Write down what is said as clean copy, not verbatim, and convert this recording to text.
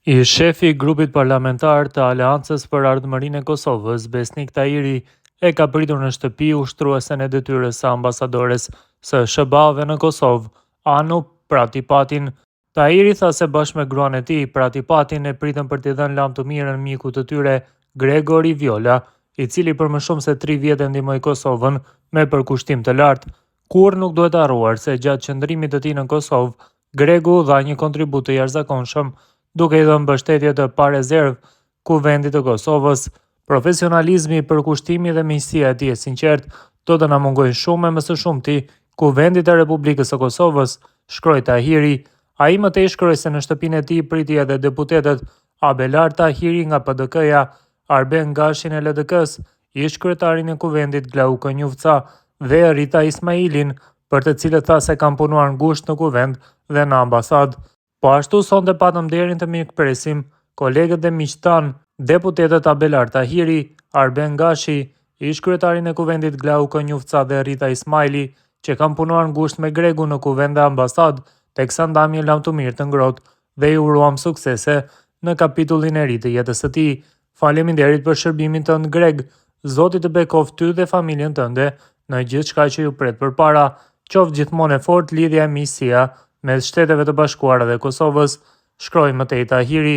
I shefi i grupit parlamentar të Aleancës për Ardhmërinë e Kosovës, Besnik Tahiri, e ka pritur në shtëpi ushtruesen e detyrës së ambasadores së SHBA-ve në Kosovë, Anu Pratipatin. Tahiri tha se bashkë me gruan e tij, Pratipatin, e pritën për t'i dhënë lajm të mirën mikut të tyre, Gregori Viola, i cili për më shumë se 3 vjet e ndihmoi Kosovën me përkushtim të lartë. Kurrë nuk duhet harruar se gjatë qëndrimit të tij në Kosovë, Gregu dha një kontribut të jashtëzakonshëm, duke i dhënë mbështetje të parezervë Kuvendit të Kosovës. Profesionalizmi, përkushtimi dhe miqësia e tij e sinqertë do të na mungojnë shumë e më së shumti Kuvendit të Republikës së Kosovës, shkroi Tahiri. Ai më tej shkroi se në shtëpinë e tij priti edhe deputetët Abelar Tahiri nga PDK-ja, Arben Gashin e LDK-s, ish kryetarin e Kuvendit Glauko Njufca dhe Rita Ismailin, për të cilët tha se kanë punuar ngushtë në Kuvend dhe në ambasadë. Po ashtu sonte patëm nderin të mikpresim kolegët dhe miqtë tanë, deputetët Abelar Tahiri, Arben Gashi, ish kryetarin e Kuvendit Glauko Njufca dhe Rita Ismaili, që kanë punuar ngushtë me Gregu në Kuvend dhe ambasadë, teksa ndam një lajm të mirë të ngrohtë dhe i uruam suksese në kapitullin e ri të jetës së tij. Faleminderit për shërbimin tënd, Greg. Zoti të bekoft ty dhe familjen tënde në gjithçka që ju pret përpara. Qoftë gjithmonë e fortë lidhja e miqësia mes Shteteve të Bashkuara dhe Kosovës, shkroi më tej Tahiri.